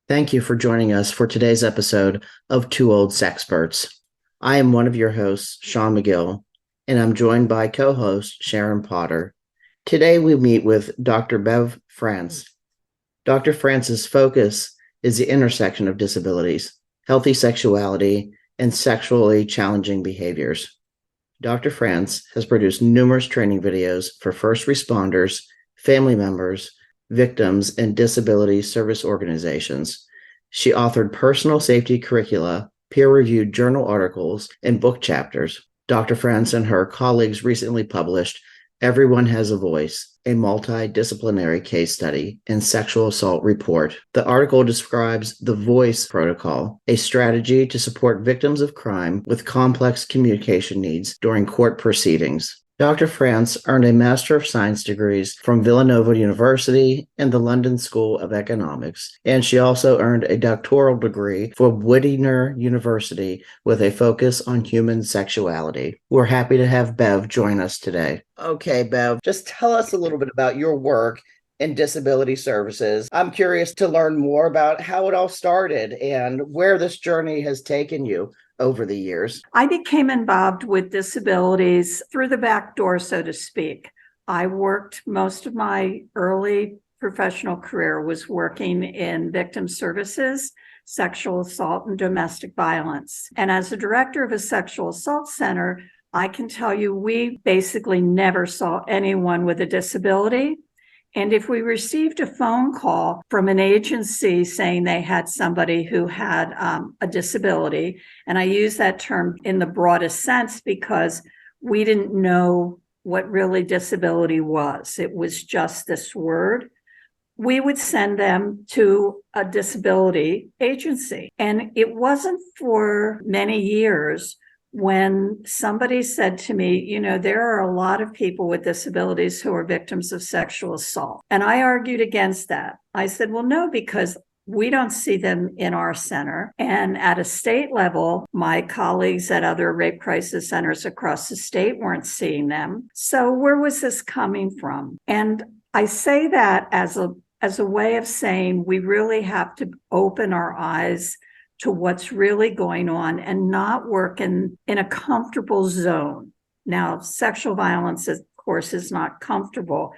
Thank you for joining us for today's episode of Two Old Sexperts. I am one of your hosts, Sean McGill, and I'm joined by co-host Sharon Potter. Today we meet with Dr. Bev Frantz. Dr. Frantz's focus is the intersection of disabilities, healthy sexuality, and sexually challenging behaviors. Dr. Frantz has produced numerous training videos for first responders, family members, victims, and disability service organizations. She authored personal safety curricula, peer-reviewed journal articles, and book chapters. Dr. Frantz and her colleagues recently published Everyone Has a Voice, a multidisciplinary case study and sexual assault report. The article describes the VOICE protocol, a strategy to support victims of crime with complex communication needs during court proceedings. Dr. Frantz earned a Master of Science degrees from Villanova University and the London School of Economics, and she also earned a doctoral degree from Whittier University with a focus on human sexuality. We're happy to have Bev join us today. Okay, Bev, just tell us a little bit about your work in disability services. I'm curious to learn more about how it all started and where this journey has taken you over the years. I became involved with disabilities through the back door, so to speak. I worked most of my early professional career was working in victim services, sexual assault, and domestic violence. And as a director of a sexual assault center, I can tell you we basically never saw anyone with a disability. And if we received a phone call from an agency saying they had somebody who had a disability, and I use that term in the broadest sense because we didn't know what really disability was. It was just this word. We would send them to a disability agency. And it wasn't for many years when somebody said to me, there are a lot of people with disabilities who are victims of sexual assault. And I argued against that. I said, well, no, because we don't see them in our center. And at a state level, my colleagues at other rape crisis centers across the state weren't seeing them. So where was this coming from? And I say that as a way of saying we really have to open our eyes to what's really going on and not work in a comfortable zone. Now, sexual violence, of course, is not comfortable,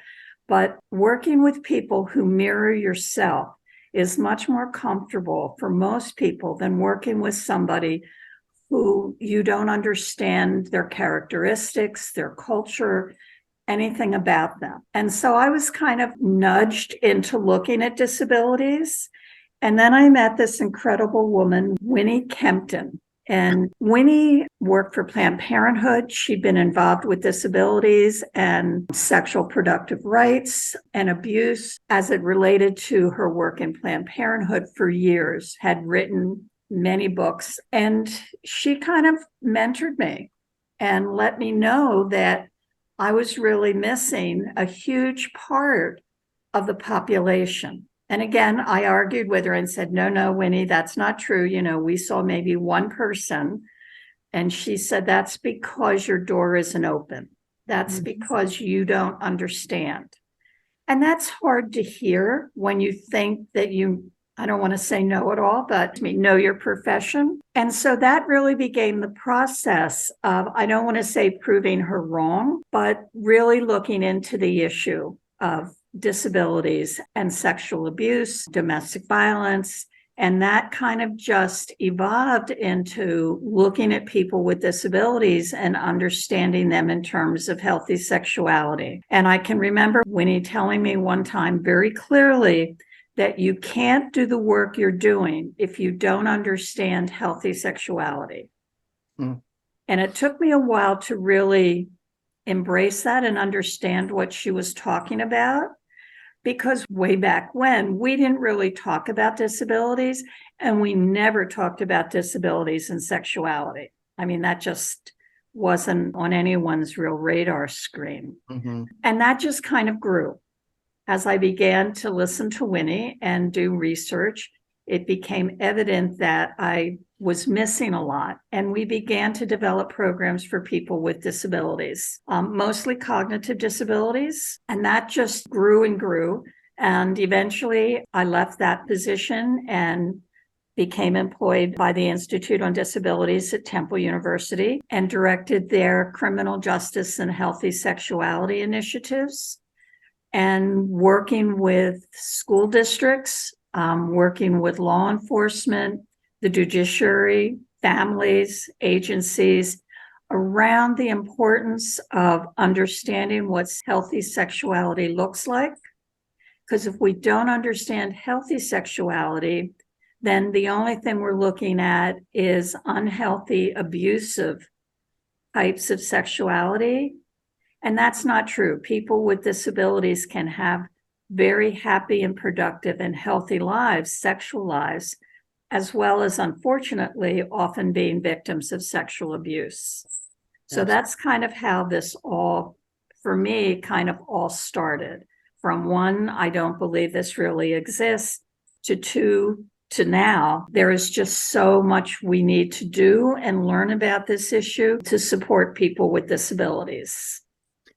but working with people who mirror yourself is much more comfortable for most people than working with somebody who you don't understand their characteristics, their culture, anything about them. And so I was kind of nudged into looking at disabilities. And then I met this incredible woman, Winnie Kempton. And Winnie worked for Planned Parenthood. She'd been involved with disabilities and sexual productive rights and abuse as it related to her work in Planned Parenthood for years, had written many books. And she kind of mentored me and let me know that I was really missing a huge part of the population. And again, I argued with her and said, no, Winnie, that's not true. We saw maybe one person. And she said, that's because your door isn't open. That's because you don't understand. And that's hard to hear when you think that I don't want to say know it all, but know your profession. And so that really became the process of, I don't want to say proving her wrong, but really looking into the issue of disabilities and sexual abuse, domestic violence. And that kind of just evolved into looking at people with disabilities and understanding them in terms of healthy sexuality. And I can remember Winnie telling me one time very clearly that you can't do the work you're doing if you don't understand healthy sexuality. And it took me a while to really embrace that and understand what she was talking about. Because way back when, we didn't really talk about disabilities, and we never talked about disabilities and sexuality. That just wasn't on anyone's real radar screen. Mm-hmm. And that just kind of grew. As I began to listen to Winnie and do research, it became evident that I was missing a lot. And we began to develop programs for people with disabilities, mostly cognitive disabilities. And that just grew and grew. And eventually I left that position and became employed by the Institute on Disabilities at Temple University and directed their criminal justice and healthy sexuality initiatives, and working with school districts, working with law enforcement, the judiciary, families, agencies, around the importance of understanding what healthy sexuality looks like. Because if we don't understand healthy sexuality, then the only thing we're looking at is unhealthy, abusive types of sexuality. And that's not true. People with disabilities can have very happy and productive and healthy lives, sexual lives, as well as, unfortunately, often being victims of sexual abuse. So that's kind of how this all, for me, kind of all started. From one, I don't believe this really exists, to two, to now. There is just so much we need to do and learn about this issue to support people with disabilities.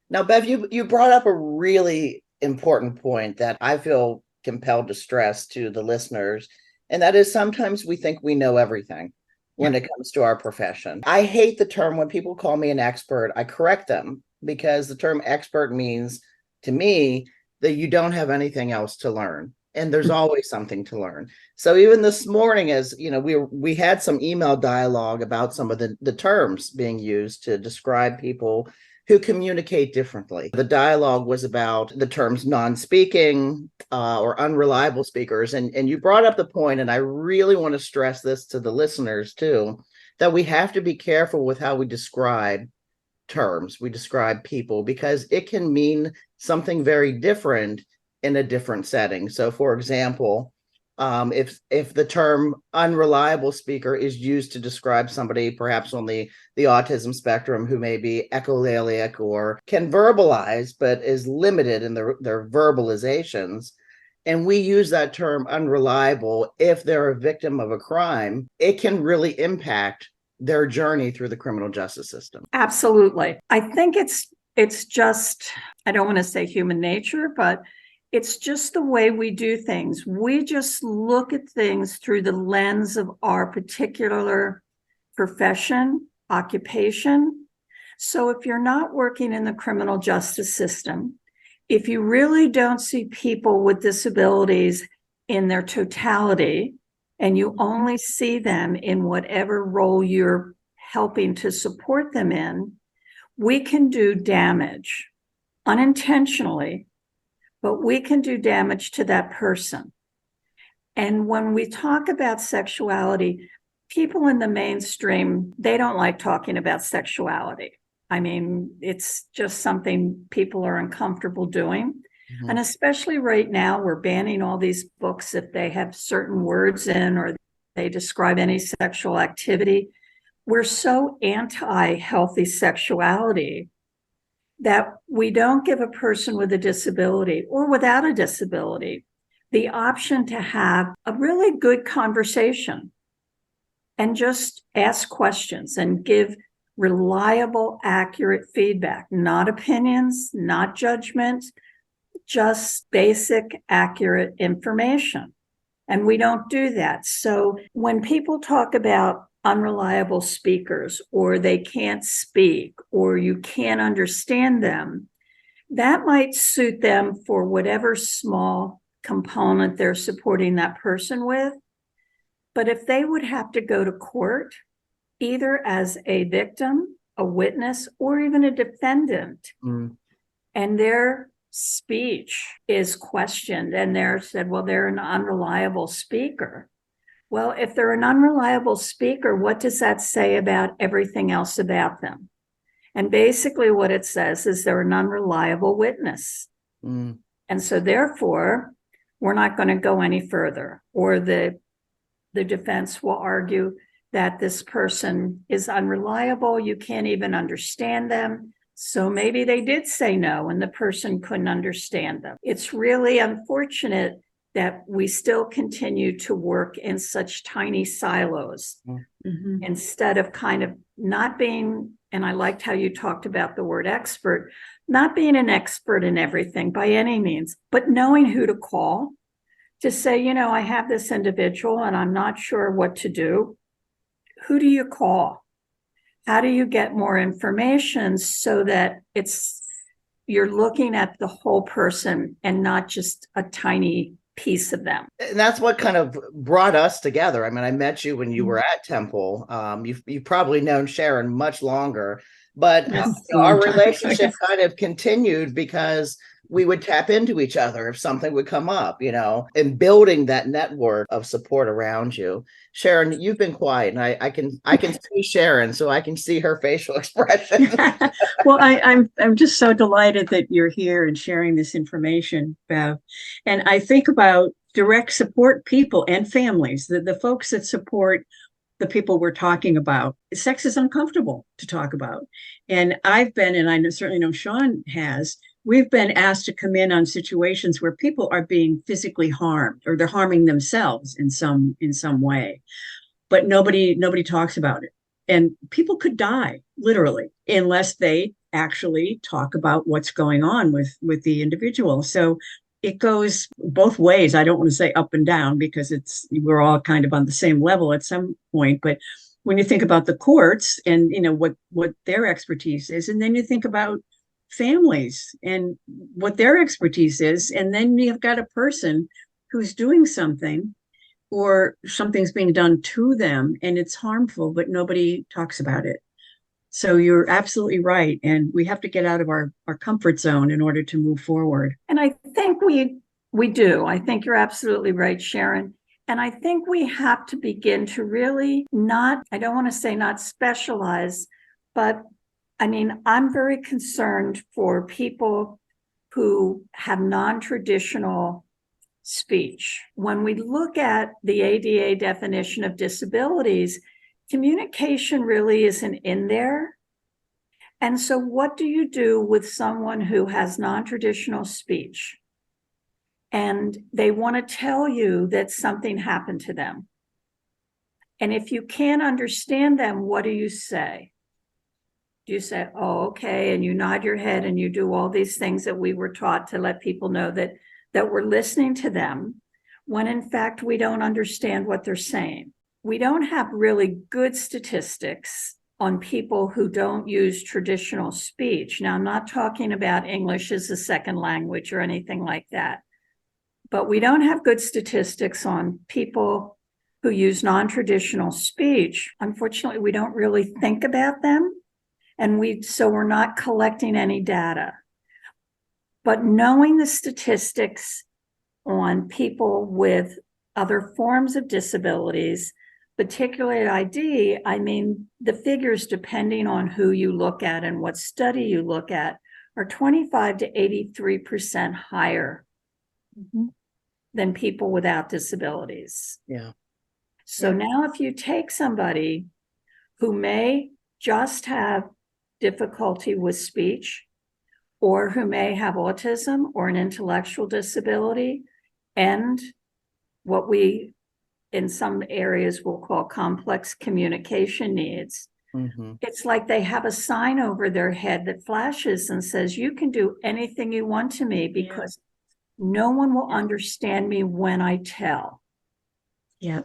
Now, Bev, you brought up a really important point that I feel compelled to stress to the listeners, and that is sometimes we think we know everything when it comes to our profession. I hate the term when people call me an expert. I correct them because the term expert means to me that you don't have anything else to learn. And there's always something to learn. So even this morning, as you know, we had some email dialogue about some of the terms being used to describe people who communicate differently. The dialogue was about the terms non-speaking or unreliable speakers. And you brought up the point, and I really want to stress this to the listeners too, that we have to be careful with how we describe terms, we describe people, because it can mean something very different in a different setting. So for example, if the term unreliable speaker is used to describe somebody perhaps on the autism spectrum who may be echolalic or can verbalize but is limited in their verbalizations, and we use that term unreliable if they're a victim of a crime, it can really impact their journey through the criminal justice system. Absolutely. I think it's just, I don't want to say human nature, but it's just the way we do things. We just look at things through the lens of our particular profession, occupation. So if you're not working in the criminal justice system, if you really don't see people with disabilities in their totality, and you only see them in whatever role you're helping to support them in, we can do damage unintentionally, but we can do damage to that person. And when we talk about sexuality, people in the mainstream, they don't like talking about sexuality. I mean, it's just something people are uncomfortable doing. Mm-hmm. And especially right now, we're banning all these books if they have certain words in or they describe any sexual activity. We're so anti-healthy sexuality that we don't give a person with a disability or without a disability the option to have a really good conversation and just ask questions and give reliable, accurate feedback, not opinions, not judgment, just basic, accurate information. And we don't do that. So when people talk about unreliable speakers, or they can't speak, or you can't understand them, that might suit them for whatever small component they're supporting that person with. But if they would have to go to court, either as a victim, a witness, or even a defendant, and their speech is questioned and they're said, well, they're an unreliable speaker. Well, if they're an unreliable speaker, what does that say about everything else about them? And basically what it says is they're an unreliable witness. And so therefore, we're not going to go any further. Or the defense will argue that this person is unreliable. You can't even understand them. So maybe they did say no and the person couldn't understand them. It's really unfortunate that we still continue to work in such tiny silos instead of kind of not being and I liked how you talked about the word expert, not being an expert in everything by any means, but knowing who to call to say, I have this individual and I'm not sure what to do. Who do you call? How do you get more information so that you're looking at the whole person and not just a tiny piece of them? And that's what kind of brought us together. I mean, I met you when you were at Temple. You've probably known Sharon much longer, but our relationship kind of continued because we would tap into each other if something would come up, and building that network of support around you. Sharon, you've been quiet, and I can see Sharon, so I can see her facial expression. Well, I'm just so delighted that you're here and sharing this information, Bev. And I think about direct support people and families, the folks that support the people we're talking about. Sex is uncomfortable to talk about. And I've been, and I certainly know Sean has, we've been asked to come in on situations where people are being physically harmed or they're harming themselves in some way, but nobody talks about it. And people could die literally unless they actually talk about what's going on with the individual. So it goes both ways. I don't want to say up and down because we're all kind of on the same level at some point. But when you think about the courts and what their expertise is, and then you think about families and what their expertise is, and then you've got a person who's doing something or something's being done to them and it's harmful, but nobody talks about it. So you're absolutely right. And we have to get out of our comfort zone in order to move forward. And I think we do. I think you're absolutely right, Sharon. And I think we have to begin to really I don't want to say not specialize, but I mean, I'm very concerned for people who have non-traditional speech. When we look at the ADA definition of disabilities, communication really isn't in there. And so what do you do with someone who has non-traditional speech and they want to tell you that something happened to them? And if you can't understand them, what do you say? Do you say, oh, okay, and you nod your head and you do all these things that we were taught to let people know that we're listening to them, when in fact we don't understand what they're saying? We don't have really good statistics on people who don't use traditional speech. Now, I'm not talking about English as a second language or anything like that, but we don't have good statistics on people who use non-traditional speech. Unfortunately, we don't really think about them, and so we're not collecting any data. But knowing the statistics on people with other forms of disabilities, particularly ID, I mean, the figures, depending on who you look at and what study you look at, are 25 to 83% higher than people without disabilities. Yeah. So now if you take somebody who may just have difficulty with speech, or who may have autism or an intellectual disability, and what we in some areas will call complex communication needs, it's like they have a sign over their head that flashes and says, you can do anything you want to me because no one will understand me when I tell. Yeah.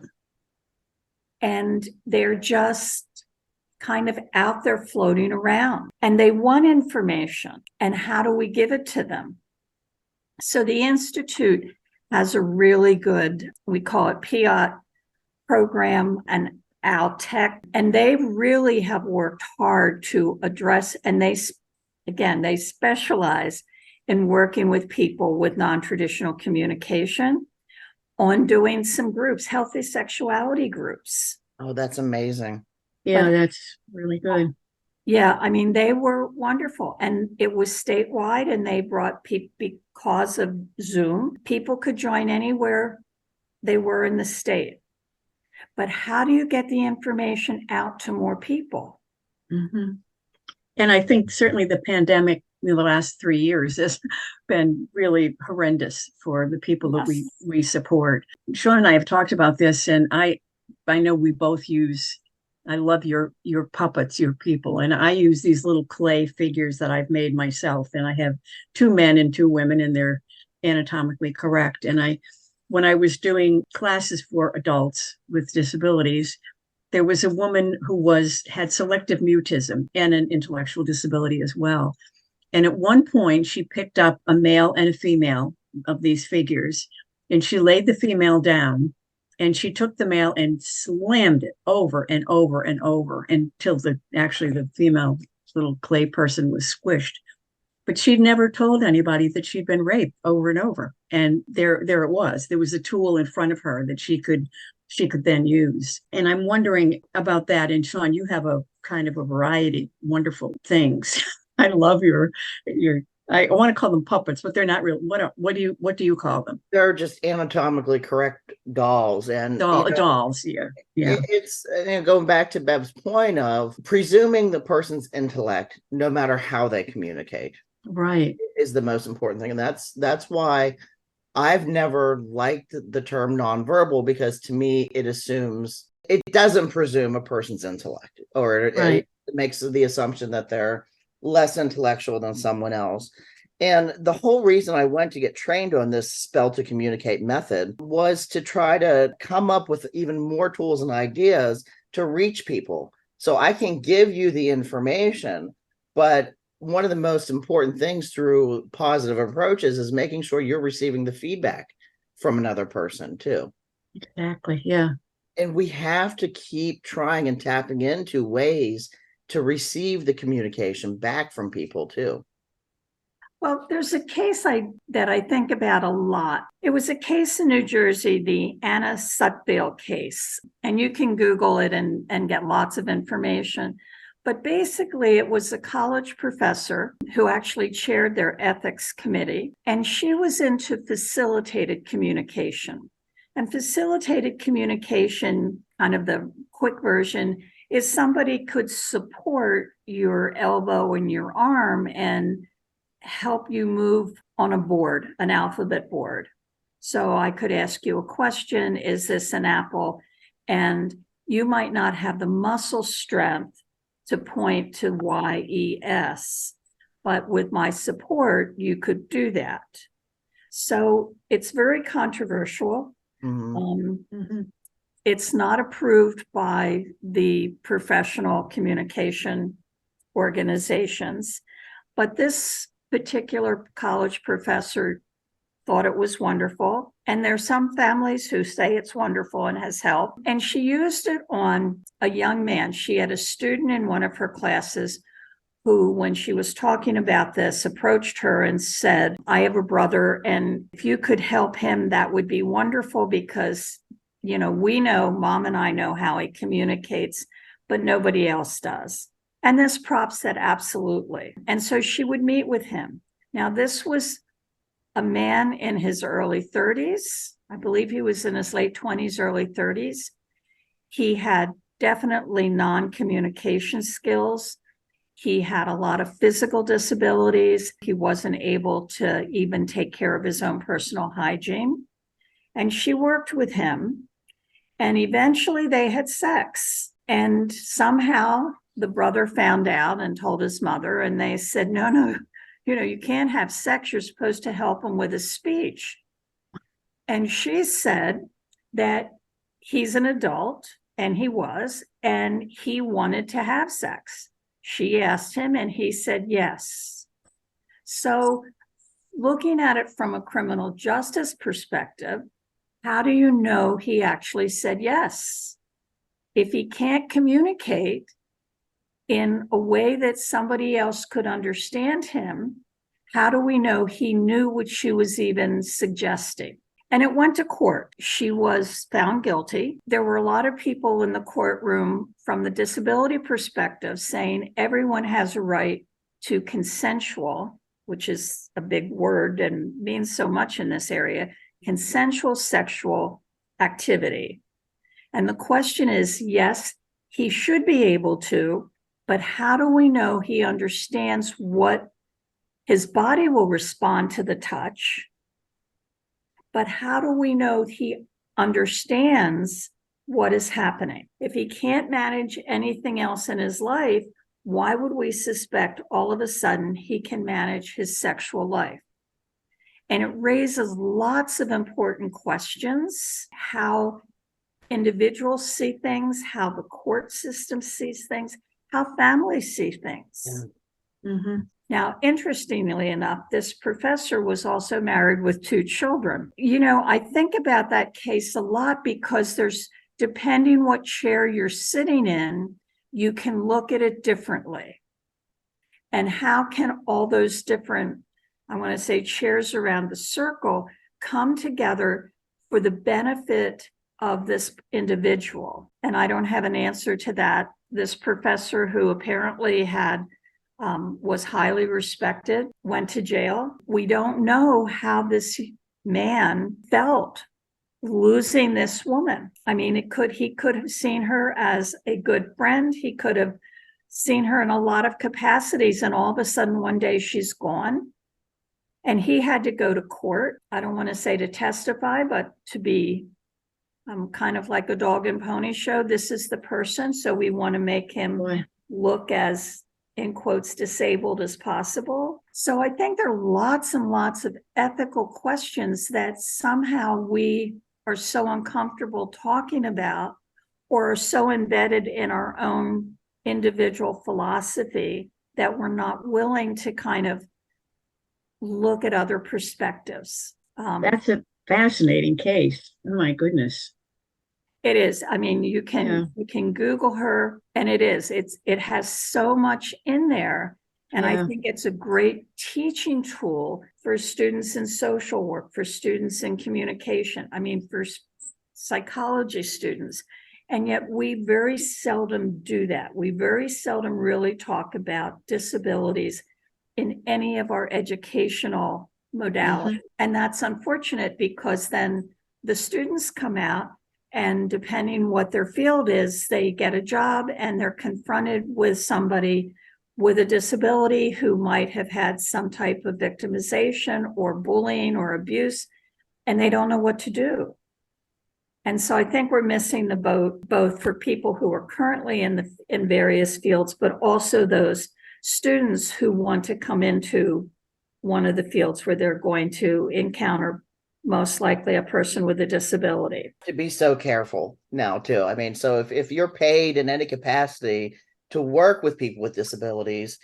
And they're just kind of out there floating around, and they want information. And how do we give it to them? So the Institute has a really good, we call it PIAT program, and ALTEC, and they really have worked hard to address, and they specialize in working with people with non-traditional communication on doing some groups, healthy sexuality groups. Oh, that's amazing. Yeah, that's really good. Yeah, I mean, they were wonderful, and it was statewide, and they brought people, because of Zoom, people could join anywhere they were in the state. But how do you get the information out to more people? And I think certainly the pandemic in the last 3 years has been really horrendous for the people that we support. Sean and I have talked about this, and I know we both use I love your puppets, your people. And I use these little clay figures that I've made myself. And I have 2 men and 2 women, and they're anatomically correct. And when I was doing classes for adults with disabilities, there was a woman who had selective mutism and an intellectual disability as well. And at one point, she picked up a male and a female of these figures, and she laid the female down, and she took the male and slammed it over and over and over until the female little clay person was squished. But she'd never told anybody that she'd been raped over and over. And there it was. There was a tool in front of her that she could then use. And I'm wondering about that. And Sean, you have a kind of a variety of wonderful things. I love your I want to call them puppets, but they're not real. What do you call them? They're just anatomically correct dolls, and dolls. Yeah. It's going back to Bev's point of presuming the person's intellect, no matter how they communicate, right, is the most important thing, and that's why I've never liked the term nonverbal, because to me it doesn't presume a person's intellect, or it makes the assumption that they're less intellectual than someone else. And the whole reason I went to get trained on this spell to communicate method was to try to come up with even more tools and ideas to reach people. So I can give you the information, but one of the most important things through positive approaches is making sure you're receiving the feedback from another person too. Exactly. Yeah. And we have to keep trying and tapping into ways to receive the communication back from people too. Well, there's a case that I think about a lot. It was a case in New Jersey, the Anna Sutbale case, and you can Google it and get lots of information. But basically, it was a college professor who actually chaired their ethics committee, and she was into facilitated communication. And facilitated communication, kind of the quick version, is somebody could support your elbow and your arm and help you move on a board, an alphabet board. So I could ask you a question, is this an apple? And you might not have the muscle strength to point to YES, but with my support, you could do that. So it's very controversial. It's not approved by the professional communication organizations, but this particular college professor thought it was wonderful. And there's some families who say it's wonderful and has helped. And she used it on a young man. She had a student in one of her classes who, when she was talking about this, approached her and said, I have a brother, and if you could help him, that would be wonderful, because we know, Mom and I know how he communicates, but nobody else does. And this prop said, absolutely. And so she would meet with him. Now, this was a man in his early 30s. I believe he was in his late 20s, early 30s. He had definitely non-communication skills. He had a lot of physical disabilities. He wasn't able to even take care of his own personal hygiene. And she worked with him. And eventually they had sex. And somehow the brother found out and told his mother, and they said, no, you can't have sex. You're supposed to help him with his speech. And she said that he's an adult, and he was, and he wanted to have sex. She asked him, and he said yes. So looking at it from a criminal justice perspective, how do you know he actually said yes? If he can't communicate in a way that somebody else could understand him, how do we know he knew what she was even suggesting? And it went to court. She was found guilty. There were a lot of people in the courtroom from the disability perspective saying everyone has a right to consensual, which is a big word and means so much in this area, consensual sexual activity. And the question is, yes, he should be able to, but how do we know he understands what his body will respond to the touch? But how do we know he understands what is happening. If he can't manage anything else in his life, why would we suspect all of a sudden he can manage his sexual life? And it raises lots of important questions: how individuals see things, how the court system sees things, how families see things. Yeah. Mm-hmm. Now, interestingly enough, this professor was also married with 2 children. You know, I think about that case a lot because depending what chair you're sitting in, you can look at it differently. And how can all those different, I want to say, chairs around the circle come together for the benefit of this individual? And I don't have an answer to that. This professor, who apparently was highly respected, went to jail. We don't know how this man felt losing this woman. I mean, he could have seen her as a good friend. He could have seen her in a lot of capacities, and all of a sudden one day she's gone. And he had to go to court. I don't want to say to testify, but to be kind of like a dog and pony show. This is the person, so we want to make him look as, in quotes, disabled as possible. So I think there are lots and lots of ethical questions that somehow we are so uncomfortable talking about, or are so embedded in our own individual philosophy, that we're not willing to kind of look at other perspectives. That's a fascinating case. Oh my goodness. It is. I mean, you can Google her, and it has so much in there. And I think it's a great teaching tool for students in social work, for students in communication, I mean, for psychology students. And yet we very seldom do that. We very seldom really talk about disabilities in any of our educational modalities. Mm-hmm. And that's unfortunate, because then the students come out, and depending what their field is, they get a job and they're confronted with somebody with a disability who might have had some type of victimization or bullying or abuse, and they don't know what to do. And so I think we're missing the boat, both for people who are currently in various fields, but also those students who want to come into one of the fields where they're going to encounter most likely a person with a disability. To be so careful now too. I mean, so if you're paid in any capacity to work with people with disabilities,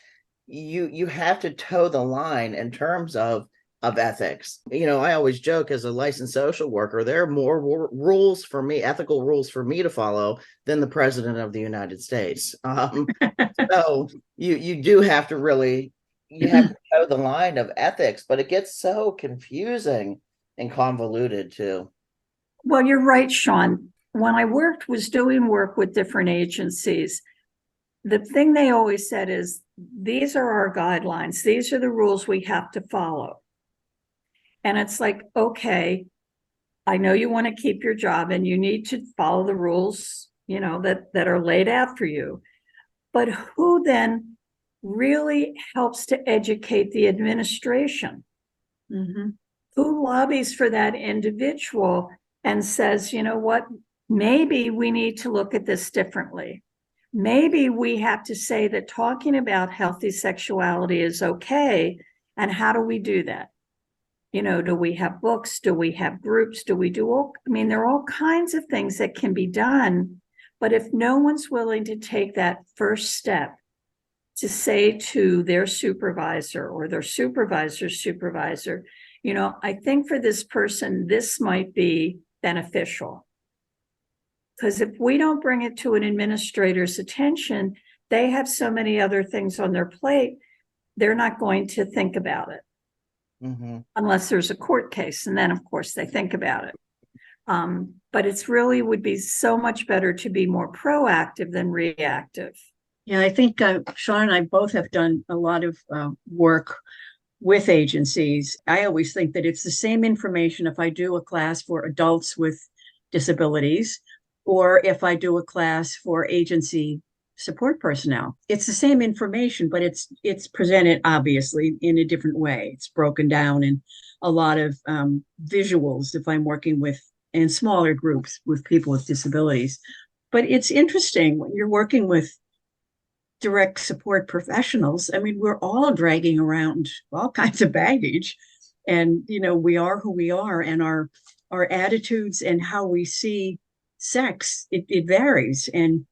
you have to toe the line in terms of ethics. You know, I always joke, as a licensed social worker, there are more rules for me, ethical rules for me to follow, than the president of the United States. So you do have to really, you have to toe the line of ethics, but it gets so confusing and convoluted too. Well, you're right, Sean. When I was doing work with different agencies, the thing they always said is, these are our guidelines. These are the rules we have to follow. And it's like, okay, I know you want to keep your job and you need to follow the rules, you know, that are laid out for you. But who then really helps to educate the administration? Mm-hmm. Who lobbies for that individual and says, you know what, maybe we need to look at this differently. Maybe we have to say that talking about healthy sexuality is okay. And how do we do that? You know, do we have books? Do we have groups? Do we do all? I mean, there are all kinds of things that can be done. But if no one's willing to take that first step to say to their supervisor or their supervisor's supervisor, you know, I think for this person, this might be beneficial. Because if we don't bring it to an administrator's attention, they have so many other things on their plate, they're not going to think about it. Mm-hmm. Unless there's a court case. And then, of course, they think about it. But it's really would be so much better to be more proactive than reactive. Yeah, I think Sean and I both have done a lot of work with agencies. I always think that it's the same information if I do a class for adults with disabilities or if I do a class for agency support personnel. It's the same information, but it's presented obviously in a different way. It's broken down in a lot of visuals if I'm working with and smaller groups with people with disabilities. But it's interesting when you're working with direct support professionals. I mean, we're all dragging around all kinds of baggage, and we are who we are, and our attitudes and how we see sex, it varies. And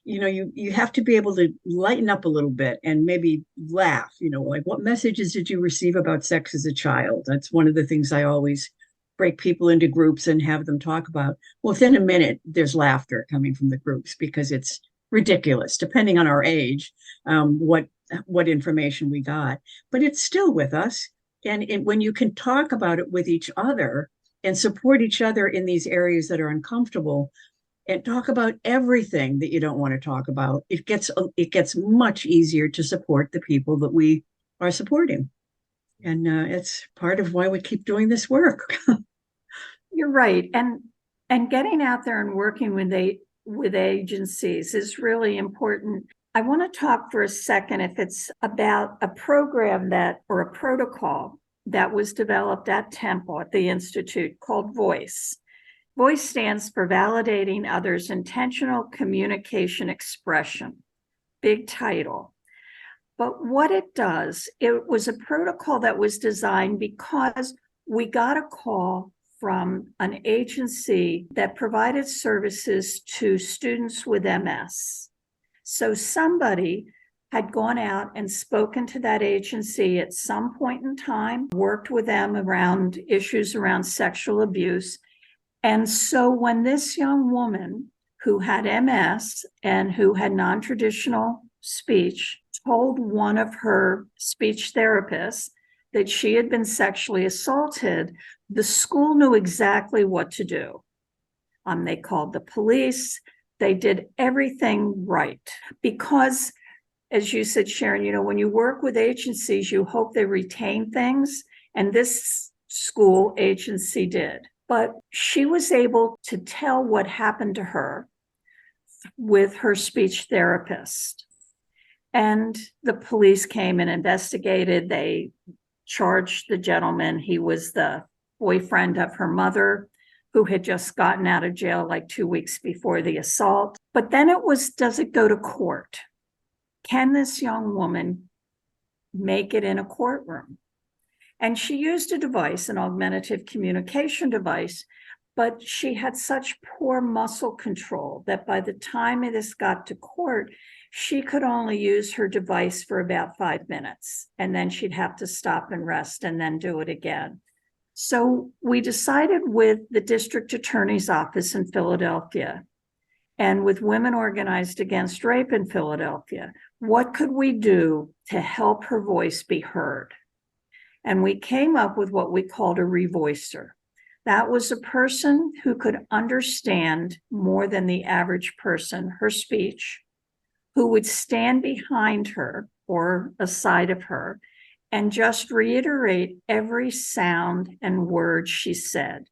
you have to be able to lighten up a little bit and maybe laugh, like, what messages did you receive about sex as a child? That's one of the things I always break people into groups and have them talk about. Well, within a minute, there's laughter coming from the groups because it's ridiculous, depending on our age, what information we got. But it's still with us. And when you can talk about it with each other and support each other in these areas that are uncomfortable, and talk about everything that you don't want to talk about, it gets much easier to support the people that we are supporting. And it's part of why we keep doing this work. You're right. And getting out there and working with agencies is really important. I want to talk for a second if it's about a program or a protocol that was developed at Temple at the Institute called VOICE. VOICE stands for Validating Others' Intentional Communication Expression. Big title. But what it does, it was a protocol that was designed because we got a call from an agency that provided services to students with MS. So somebody had gone out and spoken to that agency at some point in time, worked with them around issues around sexual abuse. And so when this young woman who had MS and who had non-traditional speech told one of her speech therapists that she had been sexually assaulted, the school knew exactly what to do. They called the police. They did everything right because, as you said, Sharon, when you work with agencies, you hope they retain things. And this school agency did. But she was able to tell what happened to her with her speech therapist. And the police came and investigated. They charged the gentleman. He was the boyfriend of her mother, who had just gotten out of jail like 2 weeks before the assault. But then it was, does it go to court? Can this young woman make it in a courtroom? And she used a device, an augmentative communication device, but she had such poor muscle control that by the time this got to court, she could only use her device for about 5 minutes. And then she'd have to stop and rest and then do it again. So we decided with the district attorney's office in Philadelphia and with Women Organized Against Rape in Philadelphia, what could we do to help her voice be heard? And we came up with what we called a revoicer. That was a person who could understand more than the average person her speech, who would stand behind her or aside of her and just reiterate every sound and word she said.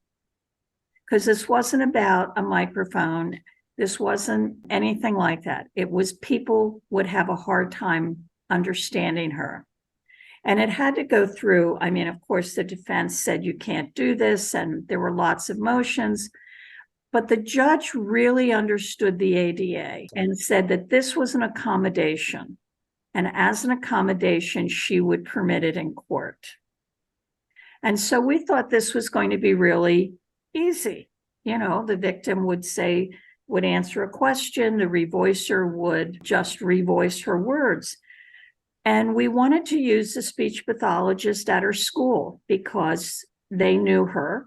Because this wasn't about a microphone. This wasn't anything like that. It was people would have a hard time understanding her. And it had to go through, of course, the defense said you can't do this, and there were lots of motions. But the judge really understood the ADA and said that this was an accommodation. And as an accommodation, she would permit it in court. And so we thought this was going to be really easy. The victim would answer a question, the revoicer would just revoice her words. And we wanted to use a speech pathologist at her school because they knew her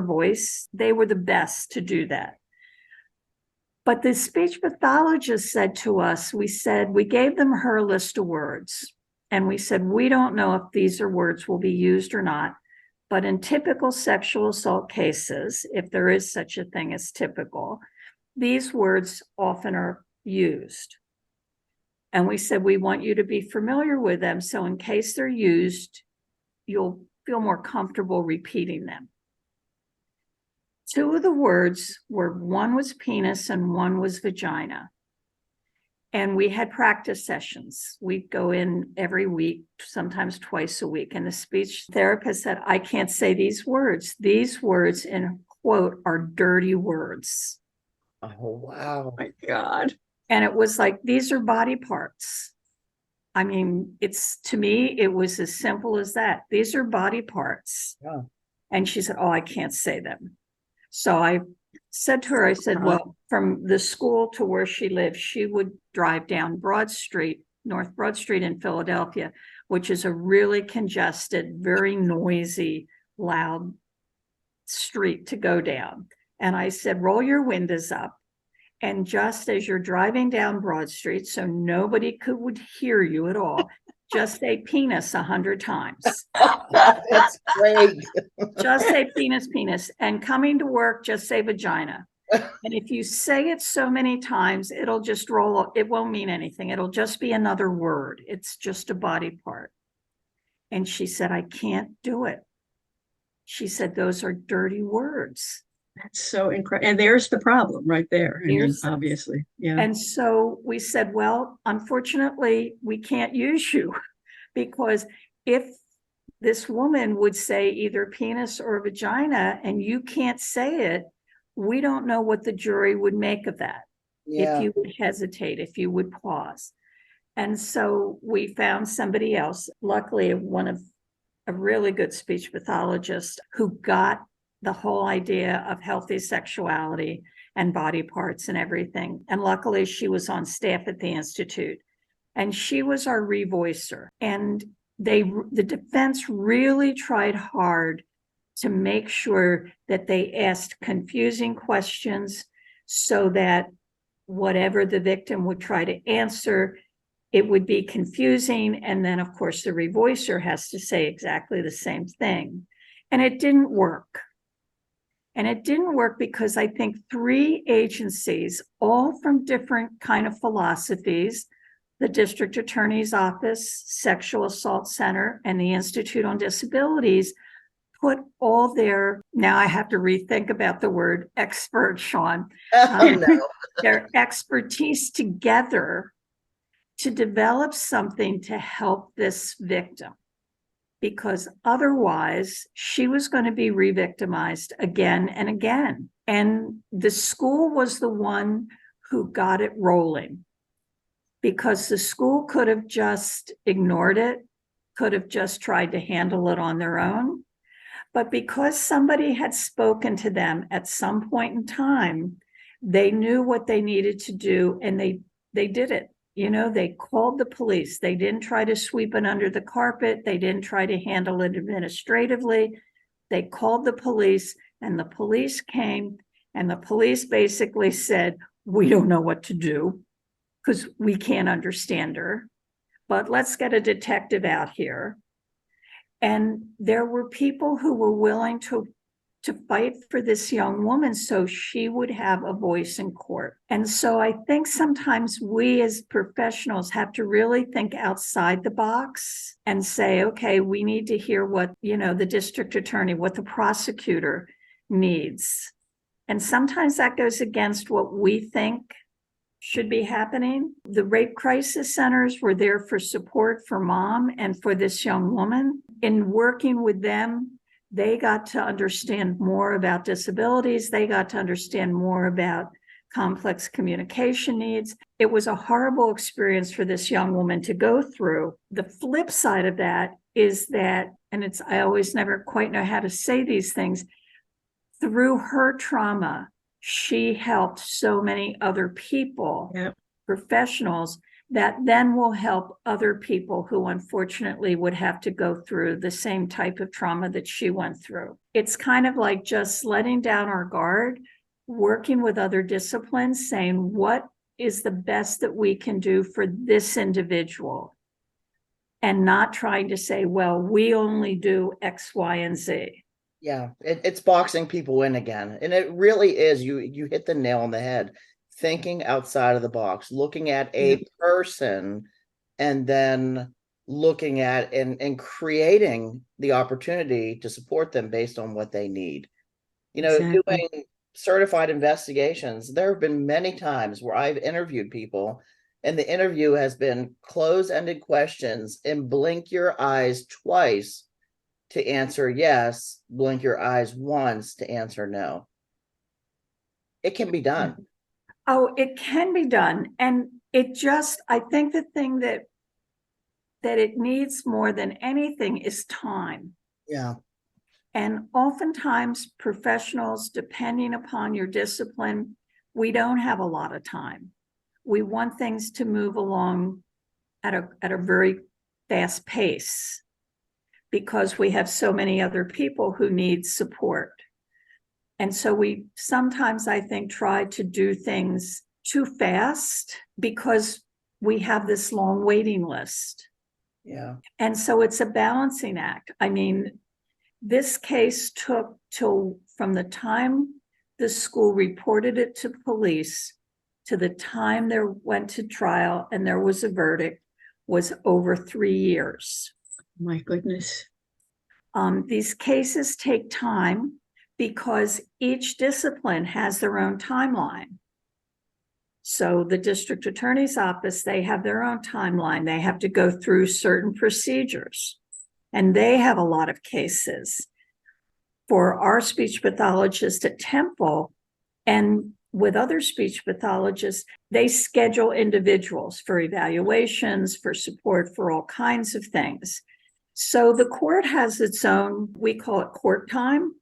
voice. They were the best to do that. But the speech pathologist said to us, we gave them her list of words. And we said, we don't know if these are words will be used or not. But in typical sexual assault cases, if there is such a thing as typical, these words often are used. And we said, we want you to be familiar with them. So in case they're used, you'll feel more comfortable repeating them. 2 of the words were, one was penis and one was vagina. And we had practice sessions. We'd go in every week, sometimes twice a week. And the speech therapist said, I can't say these words. These words quote, are dirty words. Oh, wow. My God. And it was like, these are body parts. I mean, to me, it was as simple as that. These are body parts. Yeah. And she said, oh, I can't say them. So I said to her, I said, well, from the school to where she lived, she would drive down Broad Street, North Broad Street in Philadelphia, which is a really congested, very noisy, loud street to go down. And I said, roll your windows up. And just as you're driving down Broad Street, so nobody would hear you at all, just say penis 100 times. That's great. Just say penis, penis. And coming to work, just say vagina. And if you say it so many times, it'll just roll. It won't mean anything. It'll just be another word. It's just a body part. And she said, I can't do it. She said, those are dirty words. That's so incredible. And there's the problem right there. I mean, Here's- obviously. Yeah. And so we said, well, unfortunately, we can't use you because if this woman would say either penis or vagina and you can't say it, we don't know what the jury would make of that. Yeah. If you would hesitate, if you would pause. And so we found somebody else, luckily a really good speech pathologist who got the whole idea of healthy sexuality and body parts and everything. And luckily she was on staff at the Institute and she was our revoicer. And the defense really tried hard to make sure that they asked confusing questions so that whatever the victim would try to answer, it would be confusing. And then of course the revoicer has to say exactly the same thing. And it didn't work. And it didn't work because I think 3 agencies, all from different kind of philosophies, the District Attorney's Office, Sexual Assault Center, and the Institute on Disabilities, put all now I have to rethink about the word expert, Sean, No. their expertise together to develop something to help this victim. Because otherwise she was going to be re-victimized again and again. And the school was the one who got it rolling because the school could have just ignored it, could have just tried to handle it on their own. But because somebody had spoken to them at some point in time, they knew what they needed to do and they did it. You know, they called the police. They didn't try to sweep it under the carpet. They didn't try to handle it administratively. They called the police and the police came and the police basically said, we don't know what to do because we can't understand her, but let's get a detective out here. And there were people who were willing to fight for this young woman so she would have a voice in court. And so I think sometimes we as professionals have to really think outside the box and say, okay, we need to hear what, the district attorney, what the prosecutor needs. And sometimes that goes against what we think should be happening. The rape crisis centers were there for support for mom and for this young woman. In working with them, they got to understand more about disabilities. They got to understand more about complex communication needs. It was a horrible experience for this young woman to go through. The flip side of that is that, and I always never quite know how to say these things, through her trauma, she helped so many other people, professionals, that then will help other people who unfortunately would have to go through the same type of trauma that she went through. It's kind of like just letting down our guard, working with other disciplines, saying what is the best that we can do for this individual, and not trying to say, well, we only do X, Y, and Z. Yeah, it's boxing people in again. And it really is. You hit the nail on the head. Thinking outside of the box, looking at a person and then looking at and creating the opportunity to support them based on what they need. Doing certified investigations, there have been many times where I've interviewed people and the interview has been close-ended questions and blink your eyes twice to answer yes, blink your eyes once to answer no. It can be done. Oh, it can be done. And I think the thing that it needs more than anything is time. Yeah. And oftentimes professionals, depending upon your discipline, we don't have a lot of time. We want things to move along at a very fast pace because we have so many other people who need support. And so we sometimes, I think, try to do things too fast because we have this long waiting list. Yeah. And so it's a balancing act. I mean, this case took till from the time the school reported it to police to the time there went to trial and there was a verdict was over 3 years. My goodness. These cases take time because each discipline has their own timeline. So the district attorney's office, they have their own timeline. They have to go through certain procedures, and they have a lot of cases. For our speech pathologist at Temple and with other speech pathologists, they schedule individuals for evaluations, for support, for all kinds of things. So the court has its own, we call it court time.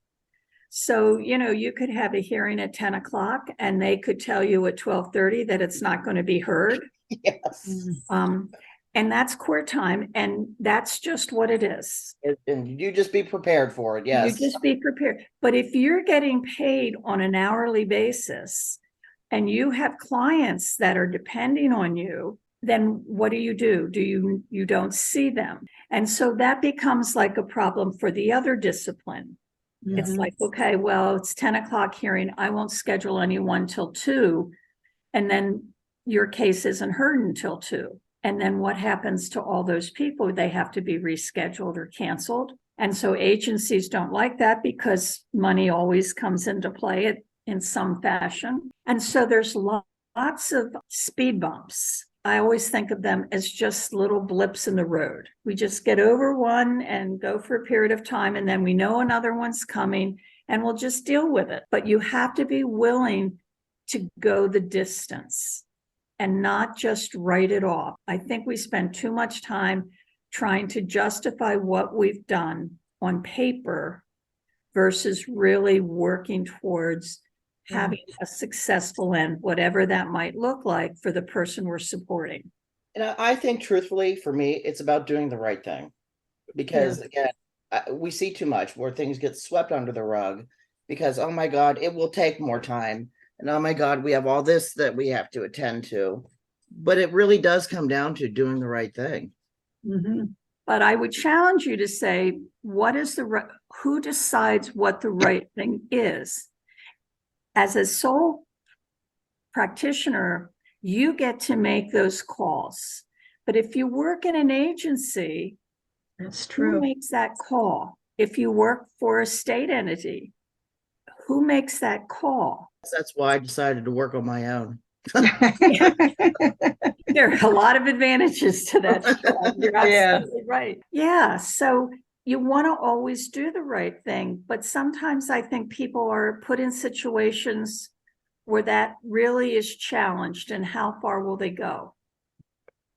So, you could have a hearing at 10 o'clock and they could tell you at 12:30 that it's not going to be heard. Yes. And that's court time. And that's just what it is. And you just be prepared for it. Yes. You just be prepared. But if you're getting paid on an hourly basis and you have clients that are depending on you, then what do? You don't see them. And so that becomes like a problem for the other discipline. It's like, okay, well, it's 10 o'clock hearing. I won't schedule anyone till 2. And then your case isn't heard until 2. And then what happens to all those people? They have to be rescheduled or canceled. And so agencies don't like that because money always comes into play in some fashion. And so there's lots of speed bumps. I always think of them as just little blips in the road. We just get over one and go for a period of time, and then we know another one's coming and we'll just deal with it. But you have to be willing to go the distance and not just write it off. I think we spend too much time trying to justify what we've done on paper versus really working towards having a successful end, whatever that might look like for the person we're supporting. And I think truthfully, for me, it's about doing the right thing. Because again, we see too much where things get swept under the rug because, oh my God, it will take more time. And oh my God, we have all this that we have to attend to. But it really does come down to doing the right thing. But I would challenge you to say, who decides what the right thing is? As a sole practitioner, you get to make those calls. But if you work in an agency, that's true. Who makes that call? If you work for a state entity, who makes that call? That's why I decided to work on my own. There are a lot of advantages to that. You're absolutely right. Yeah. So you want to always do the right thing, but sometimes I think people are put in situations where that really is challenged, and how far will they go?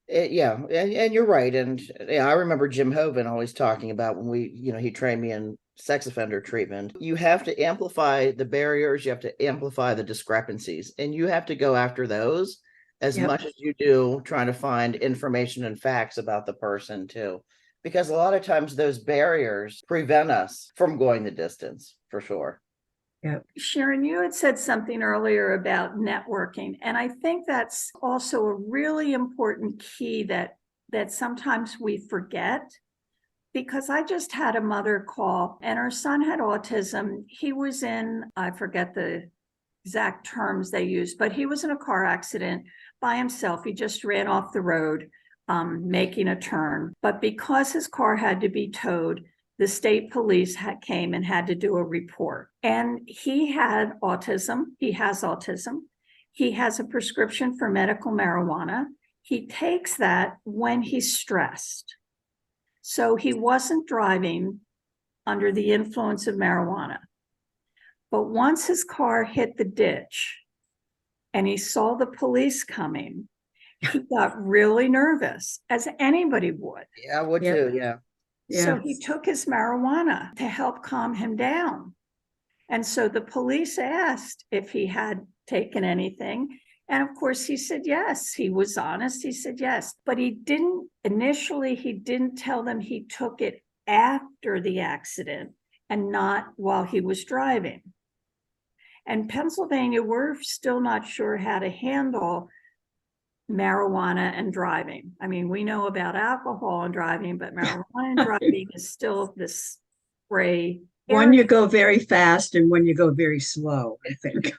And you're right. And I remember Jim Hovan always talking about when he trained me in sex offender treatment. You have to amplify the barriers, you have to amplify the discrepancies, and you have to go after those as much as you do trying to find information and facts about the person too. Because a lot of times those barriers prevent us from going the distance, for sure. Yeah. Sharon, you had said something earlier about networking, and I think that's also a really important key that sometimes we forget. Because I just had a mother call and her son had autism. He was I forget the exact terms they used, but he was in a car accident by himself. He just ran off the road, making a turn. But because his car had to be towed, the state police came and had to do a report. And he had autism. He has autism. He has a prescription for medical marijuana. He takes that when he's stressed. So he wasn't driving under the influence of marijuana. But once his car hit the ditch and he saw the police coming, he got really nervous, as anybody would. Yeah, I would Yep. too. Yeah. So Yeah. he took his marijuana to help calm him down. And so the police asked if he had taken anything. And of course, he said yes. He was honest. He said yes. But he didn't tell them he took it after the accident and not while he was driving. And Pennsylvania, we're still not sure how to handle marijuana and driving. I mean, we know about alcohol and driving, but marijuana and driving is still this gray One, area. you go very fast, and one, you go very slow, I think.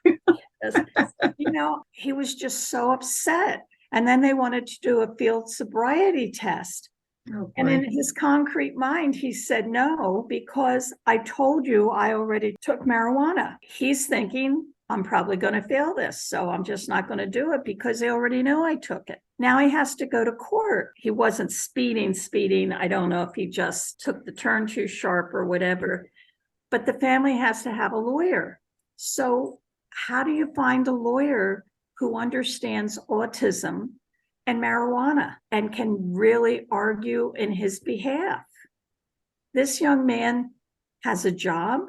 He was just so upset. And then they wanted to do a field sobriety test. Oh, And in boy. his concrete mind, he said, no, because I told you I already took marijuana. He's thinking, I'm probably going to fail this. So I'm just not going to do it because they already know I took it. Now he has to go to court. He wasn't speeding. I don't know if he just took the turn too sharp or whatever, but the family has to have a lawyer. So how do you find a lawyer who understands autism and marijuana and can really argue in his behalf? This young man has a job.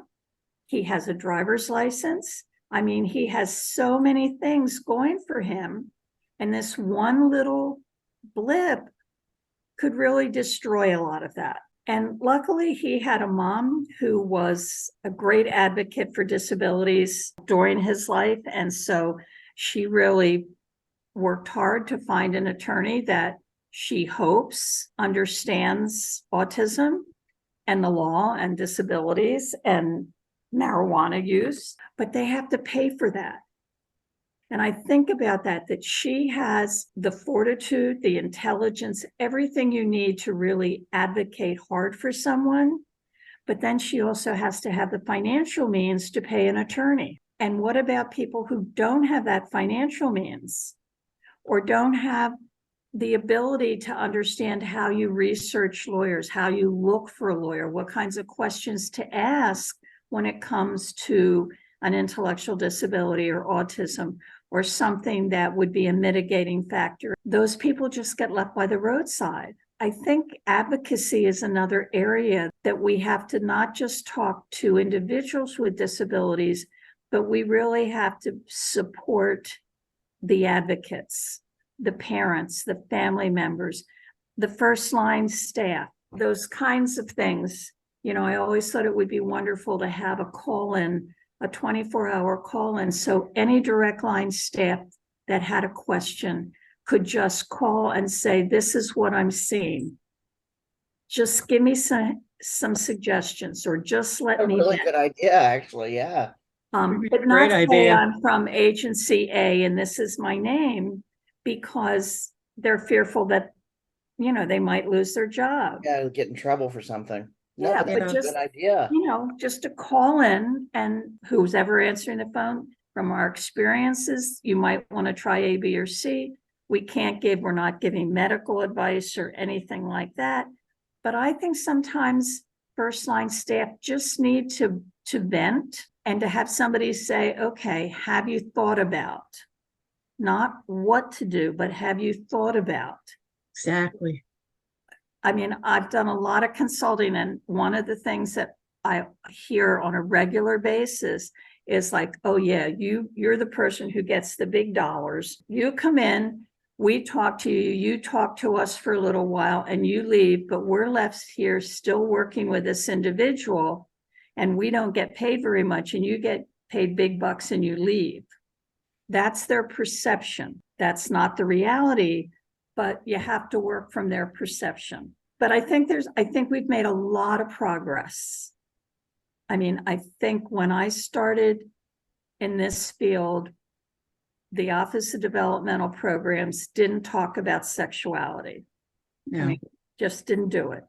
He has a driver's license. I mean, he has so many things going for him. And this one little blip could really destroy a lot of that. And luckily, he had a mom who was a great advocate for disabilities during his life. And so she really worked hard to find an attorney that she hopes understands autism and the law and disabilities and marijuana use, but they have to pay for that. And I think about that she has the fortitude, the intelligence, everything you need to really advocate hard for someone. But then she also has to have the financial means to pay an attorney. And what about people who don't have that financial means or don't have the ability to understand how you research lawyers, how you look for a lawyer, what kinds of questions to ask when it comes to an intellectual disability or autism or something that would be a mitigating factor? Those people just get left by the roadside. I think advocacy is another area that we have to not just talk to individuals with disabilities, but we really have to support the advocates, the parents, the family members, the first line staff, those kinds of things. I always thought it would be wonderful to have a call-in, a 24-hour call-in, so any direct line staff that had a question could just call and say, this is what I'm seeing. Just give me some suggestions, or just let A me really know. good idea, actually. Yeah. But not Great say idea. I'm from agency A and this is my name, because they're fearful that, they might lose their job. Yeah, get in trouble for something. No, Yeah, that's but a just, good idea. just to call in, and who's ever answering the phone, from our experiences, you might want to try A, B, or C. We're not giving medical advice or anything like that. But I think sometimes first line staff just need to vent and to have somebody say, okay, have you thought about, not what to do, but have you thought about? Exactly. I mean, I've done a lot of consulting, and one of the things that I hear on a regular basis is like, oh yeah, you're the person who gets the big dollars. You come in, we talk to you, you talk to us for a little while and you leave, but we're left here still working with this individual and we don't get paid very much, and you get paid big bucks and you leave. That's their perception. That's not the reality, but you have to work from their perception. But I think we've made a lot of progress. I mean, I think when I started in this field, the Office of Developmental Programs didn't talk about sexuality. No. I mean, just didn't do it.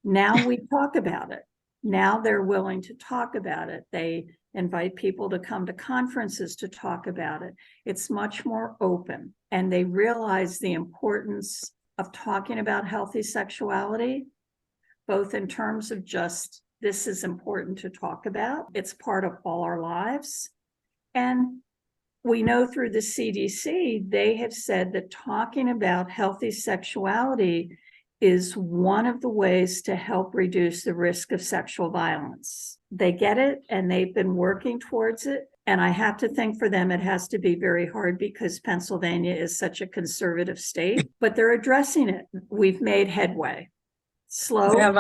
Now we talk about it. Now they're willing to talk about it. They invite people to come to conferences to talk about it. It's much more open, and they realize the importance of talking about healthy sexuality, both in terms of just this is important to talk about. It's part of all our lives. And we know through the CDC, they have said that talking about healthy sexuality is one of the ways to help reduce the risk of sexual violence. They get it, and they've been working towards it. And I have to think for them, it has to be very hard because Pennsylvania is such a conservative state, but they're addressing it. We've made headway. Slow. Bev,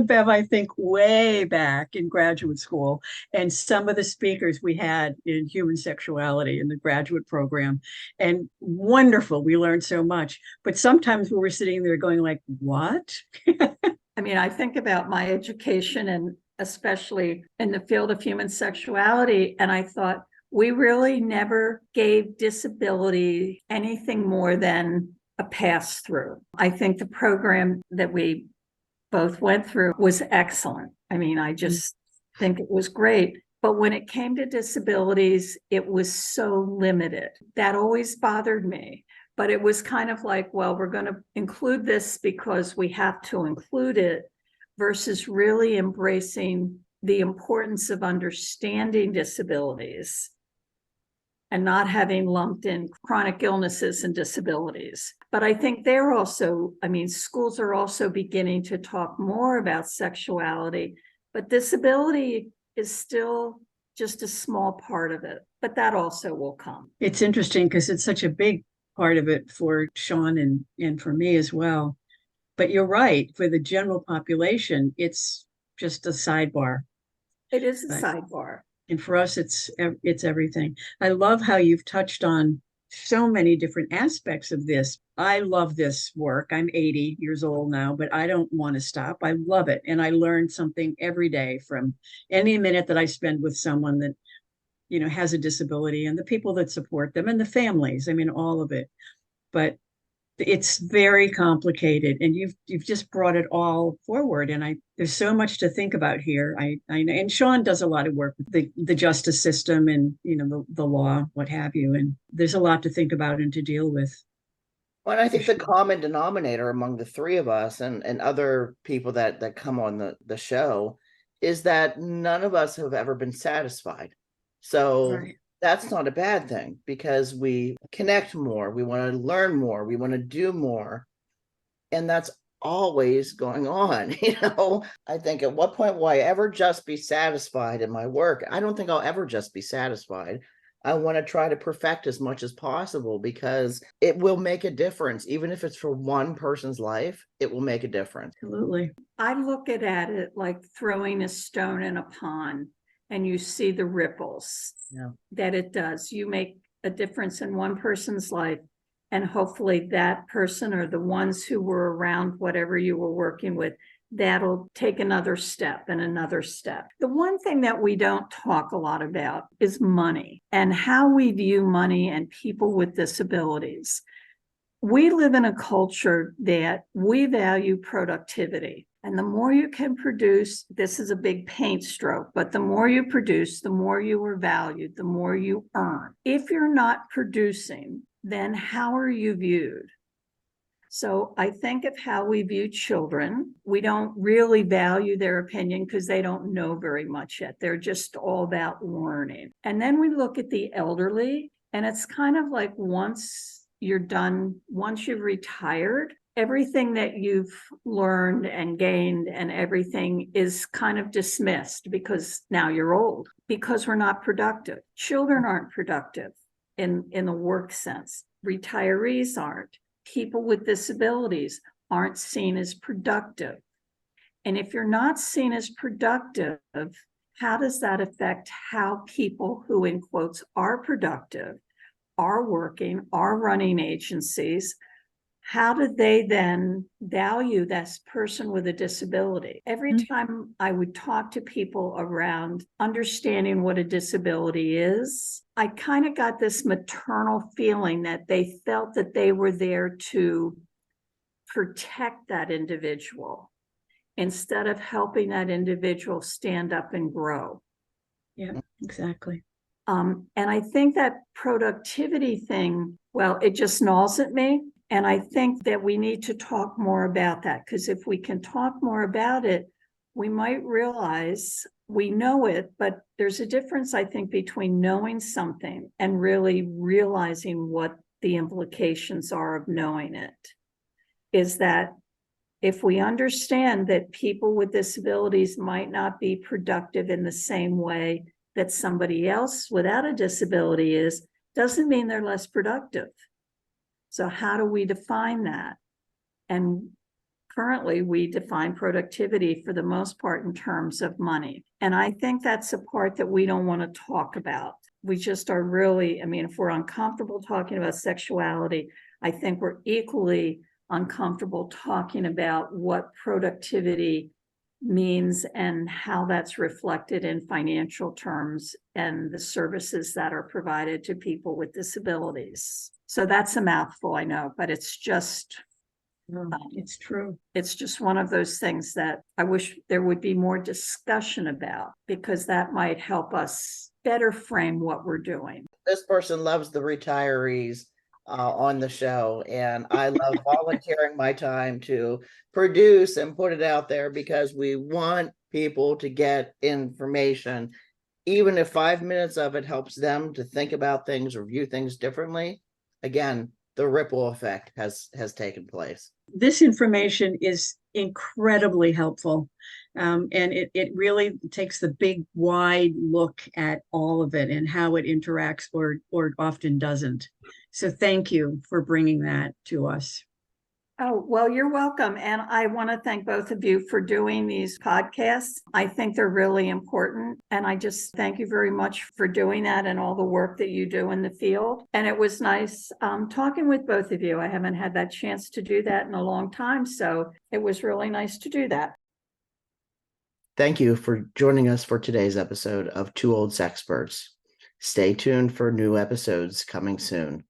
Bev, I think way back in graduate school, and some of the speakers we had in human sexuality in the graduate program, and wonderful, we learned so much. But sometimes we were sitting there going like, what? I mean, I think about my education, and especially in the field of human sexuality, and I thought, we really never gave disability anything more than a pass through. I think the program that we both went through was excellent. I mean, I just think it was great. But when it came to disabilities, it was so limited. That always bothered me. But it was kind of like, well, we're going to include this because we have to include it, versus really embracing the importance of understanding disabilities and not having lumped in chronic illnesses and disabilities. But I think they're also, I mean, schools are also beginning to talk more about sexuality, but disability is still just a small part of it, but that also will come. It's interesting because it's such a big part of it for Sean and for me as well. But you're right, for the general population, it's just a sidebar. It is a sidebar. And for us, it's everything. I love how you've touched on so many different aspects of this. I love this work. I'm 80 years old now, but I don't want to stop. I love it. And I learn something every day from any minute that I spend with someone that, has a disability, and the people that support them and the families. I mean, all of it. But it's very complicated, and you've just brought it all forward. And there's so much to think about here. I know, and Sean does a lot of work with the justice system and the law, what have you. And there's a lot to think about and to deal with. Well, and I think the common denominator among the three of us and other people that come on the show is that none of us have ever been satisfied. So right. That's not a bad thing, because we connect more, we want to learn more, we want to do more. And that's always going on. I think, at what point will I ever just be satisfied in my work? I don't think I'll ever just be satisfied. I want to try to perfect as much as possible, because it will make a difference. Even if it's for one person's life, it will make a difference. Absolutely. I look at it like throwing a stone in a pond, and you see the ripples that it does. You make a difference in one person's life, and hopefully that person or the ones who were around whatever you were working with, that'll take another step and another step. The one thing that we don't talk a lot about is money and how we view money and people with disabilities. We live in a culture that we value productivity. And the more you can produce, this is a big paint stroke, but the more you produce, the more you are valued, the more you earn. If you're not producing, then how are you viewed? So I think of how we view children. We don't really value their opinion because they don't know very much yet. They're just all about learning. And then we look at the elderly, and it's kind of like once you're done, once you've retired, everything that you've learned and gained and everything is kind of dismissed because now you're old, because we're not productive. Children aren't productive in the work sense. Retirees aren't. People with disabilities aren't seen as productive. And if you're not seen as productive, how does that affect how people who, in quotes, are productive, are working, are running agencies? How do they then value this person with a disability? Every time I would talk to people around understanding what a disability is, I kind of got this maternal feeling that they felt that they were there to protect that individual instead of helping that individual stand up and grow. Yeah, exactly. And I think that productivity thing, well, it just gnaws at me. And I think that we need to talk more about that, because if we can talk more about it, we might realize we know it, but there's a difference, I think, between knowing something and really realizing what the implications are of knowing it. Is that if we understand that people with disabilities might not be productive in the same way that somebody else without a disability is, doesn't mean they're less productive. So how do we define that? And currently we define productivity for the most part in terms of money. And I think that's a part that we don't want to talk about. We just are really, I mean, if we're uncomfortable talking about sexuality, I think we're equally uncomfortable talking about what productivity means and how that's reflected in financial terms and the services that are provided to people with disabilities. So that's a mouthful, I know, but it's just it's true. It's just one of those things that I wish there would be more discussion about, because that might help us better frame what we're doing. This person loves the retirees on the show, and I love volunteering my time to produce and put it out there because we want people to get information, even if 5 minutes of it helps them to think about things or view things differently. Again, the ripple effect has taken place. This information is incredibly helpful. And it really takes the big, wide look at all of it and how it interacts or often doesn't. So thank you for bringing that to us. Oh, well, you're welcome. And I want to thank both of you for doing these podcasts. I think they're really important. And I just thank you very much for doing that and all the work that you do in the field. And it was nice talking with both of you. I haven't had that chance to do that in a long time. So it was really nice to do that. Thank you for joining us for today's episode of Two Old Sexperts. Stay tuned for new episodes coming soon.